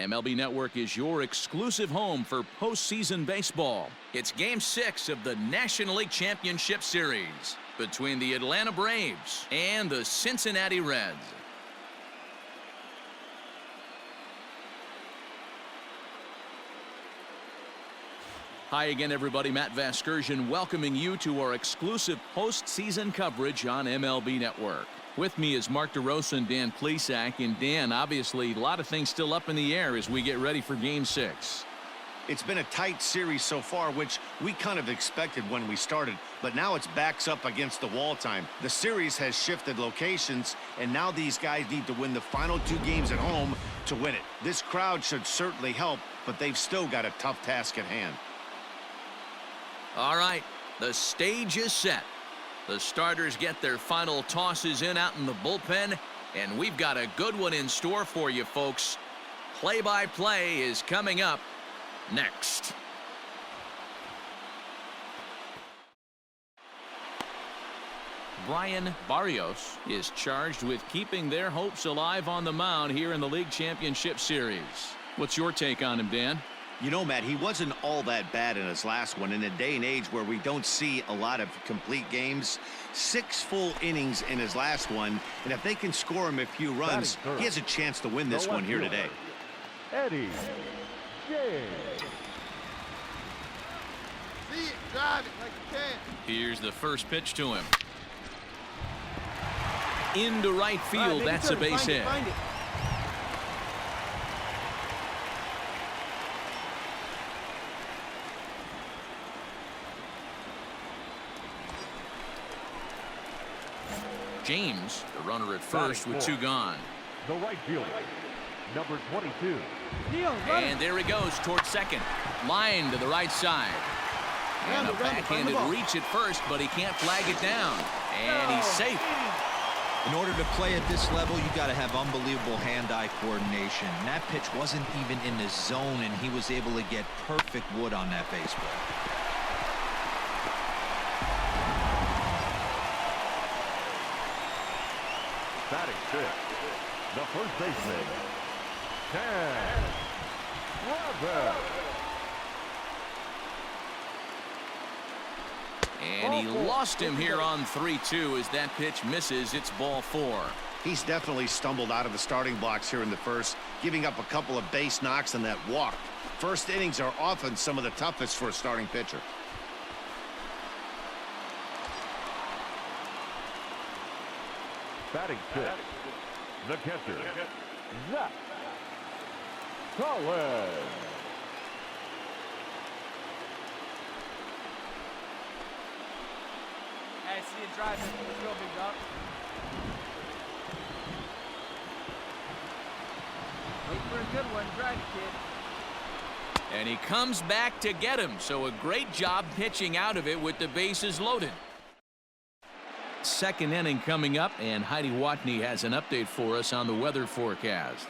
MLB Network is your exclusive home for postseason baseball. It's Game 6 of the National League Championship Series between the Atlanta Braves and the Cincinnati Reds. Hi again, everybody. Matt Vasgersian welcoming you to our exclusive postseason coverage on MLB Network. With me is Mark DeRosa and Dan Plesac. And Dan, obviously, a lot of things still up in the air as we get ready for Game 6. It's been a tight series so far, which we kind of expected when we started, but now it's backs up against the wall time. The series has shifted locations, and now these guys need to win the final 2 games at home to win it. This crowd should certainly help, but they've still got a tough task at hand. All right, the stage is set. The starters get their final tosses in out in the bullpen, and we've got a good one in store for you, folks. Play-by-play is coming up next. Brian Barrios is charged with keeping their hopes alive on the mound here in the League Championship Series. What's your take on him, Dan? You know, Matt, he wasn't all that bad in his last one. In a day and age where we don't see a lot of complete games, 6 full innings in his last one, and if they can score him a few runs, he has a chance to win this one here today. Eddie James. See it, drive it like you can. Here's the first pitch to him. Into right field, that's a base hit. James, the runner at first with 2 gone. The right fielder, number 22. And there he goes towards second. Line to the right side. And a backhanded reach at first, but he can't flag it down. And he's safe. In order to play at this level, you got to have unbelievable hand-eye coordination. And that pitch wasn't even in the zone, and he was able to get perfect wood on that baseball. Batting 6th, the first baseman, Ken Robert. And he lost him here on 3-2 as that pitch misses. It's ball 4. He's definitely stumbled out of the starting blocks here in the first, giving up a couple of base knocks and that walk. First innings are often some of the toughest for a starting pitcher. Batting 6th, the catcher, Zach Collins. Hey, see you driving. Let's go, big dog. Wait for a good one. Drive it, kid. And he comes back to get him. So a great job pitching out of it with the bases loaded. Second inning coming up, and Heidi Watney has an update for us on the weather forecast.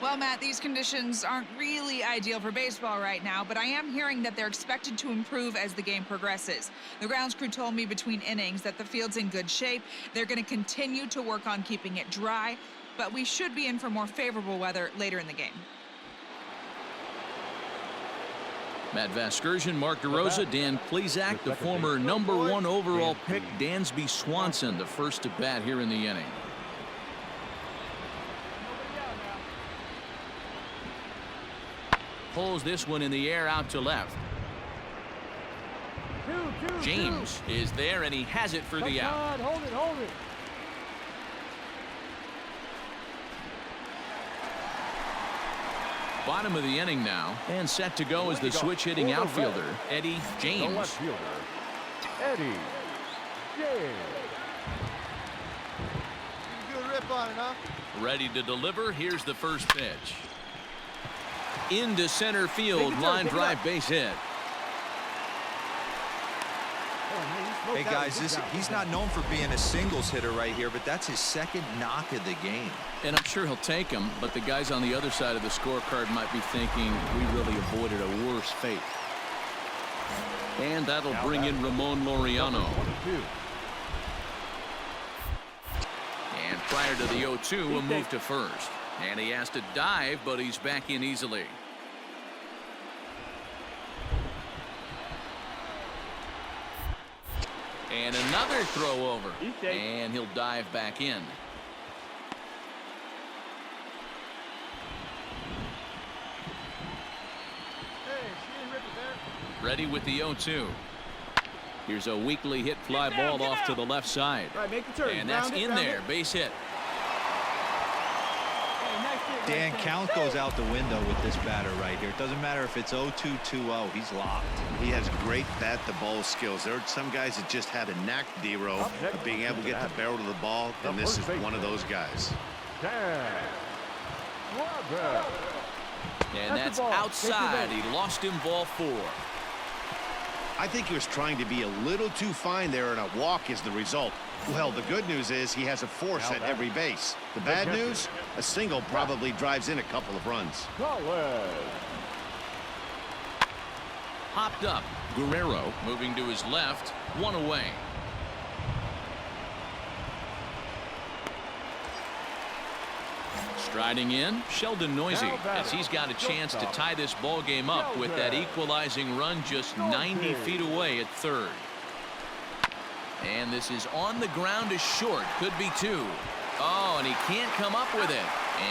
Well, Matt, these conditions aren't really ideal for baseball right now, but I am hearing that they're expected to improve as the game progresses. The grounds crew told me between innings that the field's in good shape. They're going to continue to work on keeping it dry, but we should be in for more favorable weather later in the game. Matt Vasgersian, Mark DeRosa, Dan Plesac, the former #1 overall pick, Dansby Swanson, the first to bat here in the inning. Pulls this one in the air out to left. James is there, and he has it for the out. Hold it. Bottom of the inning now, and set to go is the switch-hitting outfielder, Eddie James. The left fielder, Eddie James. You do a rip on it, huh? Ready to deliver. Here's the first pitch. Into center field, line drive, base hit. Hey, guys, he's not known for being a singles hitter right here, but that's his 2nd knock of the game. And I'm sure he'll take him, but the guys on the other side of the scorecard might be thinking we really avoided a worse fate. And that'll bring in Ramon Laureano. And prior to the 0-2, a move to first. And he has to dive, but he's back in easily. And another throw over. And he'll dive back in. Ready with the 0-2. Here's a weakly hit fly ball off to the left side. All right, make the turn. And that's in there. Base hit. Dan, count goes out the window with this batter right here. It doesn't matter if it's 0-2, 2-0. He's locked. He has great bat-to-ball skills. There are some guys that just have a knack, D-Row, of being able to get the barrel to the ball, and this is one of those guys. And that's outside. He lost him ball 4. I think he was trying to be a little too fine there, and a walk is the result. Well, the good news is he has a force at every base. The bad news, a single probably drives in a couple of runs. Hopped up. Guerrero moving to his left. 1 away. Striding in, Sheldon Noisy, as he's got a chance to tie this ball game up with that equalizing run just 90 feet away at third. And this is on the ground is short. Could be 2. Oh, and he can't come up with it.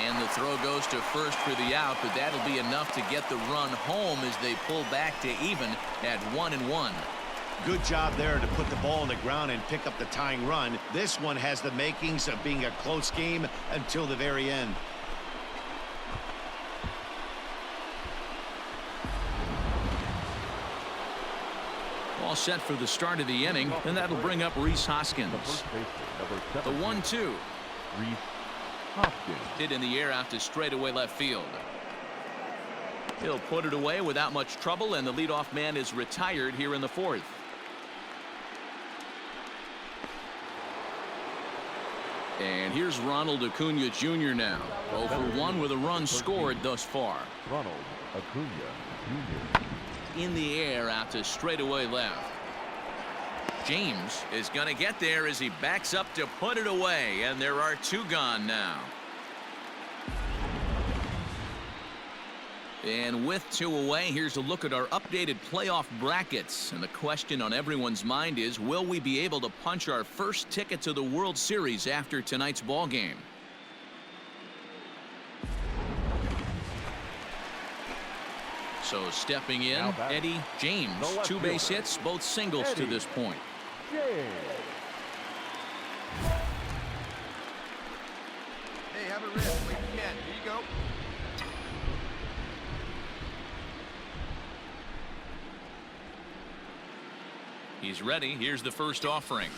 And the throw goes to first for the out, but that'll be enough to get the run home as they pull back to even at 1-1. Good job there to put the ball on the ground and pick up the tying run. This one has the makings of being a close game until the very end. All set for the start of the inning, and that'll bring up Rhys Hoskins. The 1-2. Hit in the air out to straightaway left field. He'll put it away without much trouble, and the leadoff man is retired here in the 4th. And here's Ronald Acuna Jr. now. 0 for 1 with a run scored thus far. Ronald Acuna Jr. In the air out to straightaway left. James is going to get there as he backs up to put it away, and there are 2 gone now. And with 2 away, here's a look at our updated playoff brackets. And the question on everyone's mind is, will we be able to punch our first ticket to the World Series after tonight's ball game? So stepping in, Eddie James. 2 base hits, both singles to this point. James. Hey, have a rest when you can. Here you go. He's ready. Here's the first offering.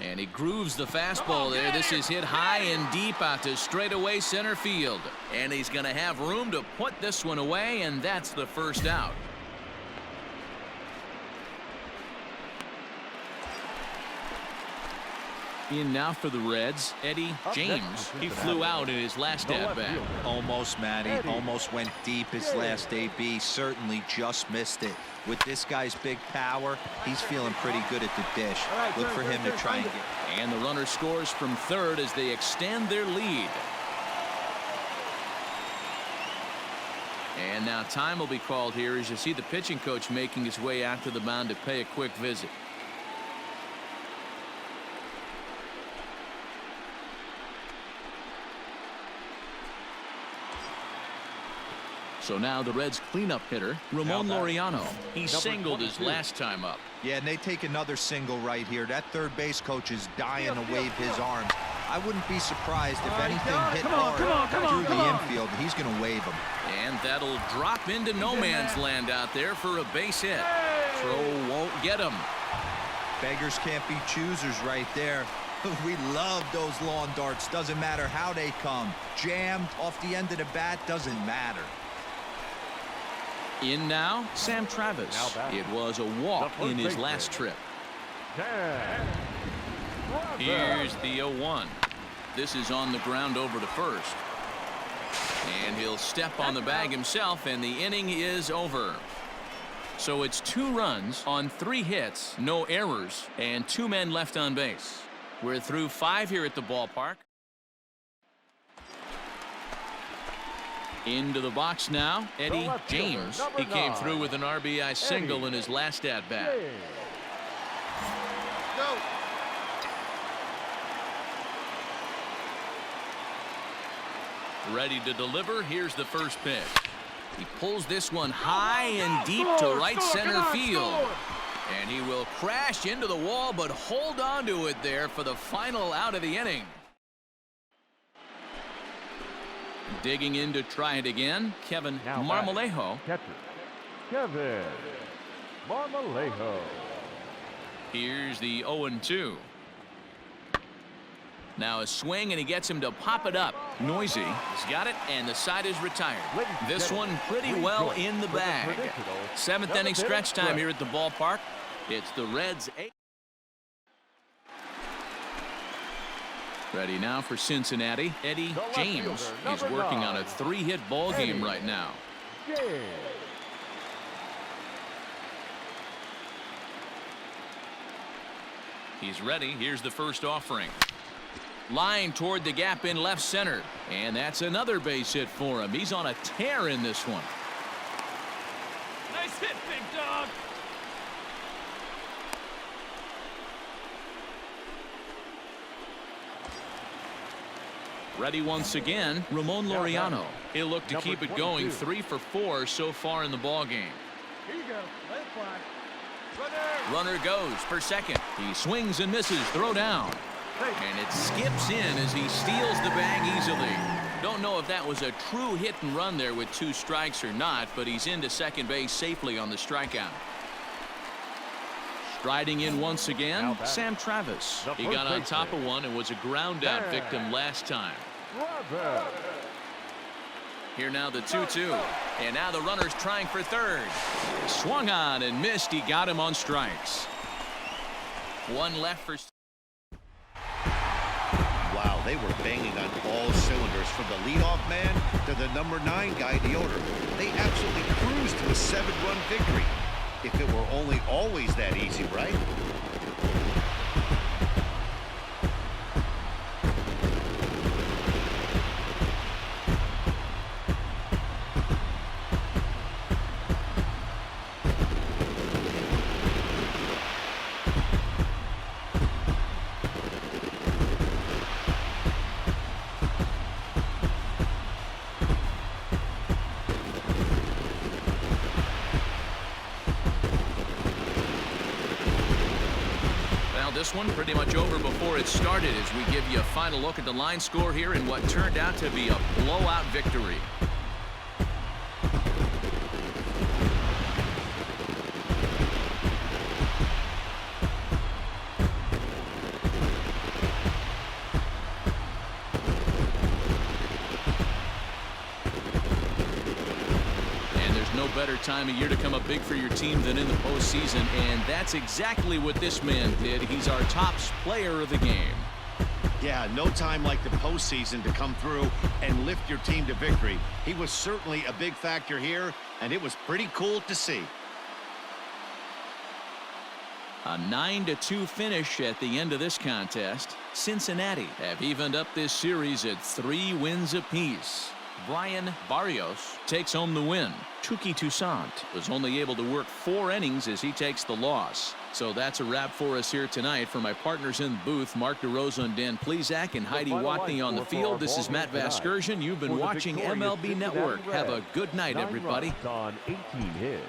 And he grooves the fastball there. This is hit high and deep out to straightaway center field. And he's going to have room to put this one away, and that's the first out. In now for the Reds, Eddie James. He flew out in his last at-bat. Almost, Matty. Almost went deep his last AB. Certainly just missed it. With this guy's big power, he's feeling pretty good at the dish. Look for him to try and get. And the runner scores from third as they extend their lead. And now time will be called here as you see the pitching coach making his way out to the mound to pay a quick visit. So now the Reds cleanup hitter, Ramon Laureano. He singled his last time up. Yeah, and they take another single right here. That third base coach is dying to wave his arms. I wouldn't be surprised if anything hit hard through the infield. He's going to wave him. And that'll drop into no man's land out there for a base hit. Throw won't get him. Beggars can't be choosers right there. We love those lawn darts. Doesn't matter how they come. Jammed off the end of the bat, doesn't matter. In now, Sam Travis. It was a walk in his last trip. Here's the 0-1. This is on the ground over to first. And he'll step on the bag himself, and the inning is over. So it's 2 runs on 3 hits, no errors, and 2 men left on base. We're through 5 here at the ballpark. Into the box now, Eddie left fielder, James. number He came 9, through with an RBI single in his last at-bat. James. Go. Ready to deliver. Here's the first pitch. He pulls this one high and deep to right center field. And he will crash into the wall, but hold on to it there for the final out of the inning. Digging in to try it again, Kevin Now Marmolejo. Catcher, Kevin Marmolejo. Here's the 0-2. Now a swing, and he gets him to pop it up. Noisy. He's got it, and the side is retired. This one pretty well in the bag. Seventh inning stretch time here at the ballpark. It's the Reds' 8. Ready now for Cincinnati. Eddie James is working on a 3-hit ball game right now. James. He's ready. Here's the first offering. Line toward the gap in left center. And that's another base hit for him. He's on a tear in this one. Nice hit, big dog. Ready once again, Ramon Laureano. He'll look to keep it going. 3 for 4 so far in the ball game. Here you go. Let it fly. Runner goes for second. He swings and misses. Throw down. And it skips in as he steals the bag easily. Don't know if that was a true hit and run there with 2 strikes or not, but he's into second base safely on the strikeout. Striding in once again, Sam Travis. He got on top of one and was a ground out victim last time. Here now the 2-2. And now the runner's trying for third. Swung on and missed. He got him on strikes. One left for... Wow, they were banging on all cylinders from the leadoff man to the number 9 guy in the order. They absolutely cruised to a 7-run victory. If it were only always that easy, right? This one pretty much over before it started as we give you a final look at the line score here in what turned out to be a blowout victory. Better time of year to come up big for your team than in the postseason, and that's exactly what this man did. He's our top player of the game. Yeah, no time like the postseason to come through and lift your team to victory. He was certainly a big factor here, and it was pretty cool to see. A 9-2 finish at the end of this contest. Cincinnati have evened up this series at 3 wins apiece. Brian Barrios takes home the win. Chucky Toussaint was only able to work 4 innings as he takes the loss. So that's a wrap for us here tonight. For my partners in the booth, Mark DeRosa and Dan Plezak and Heidi Watney on the field, this is Matt Vasgersian. You've been watching MLB Network. Have a good night, everybody. On 18 hits.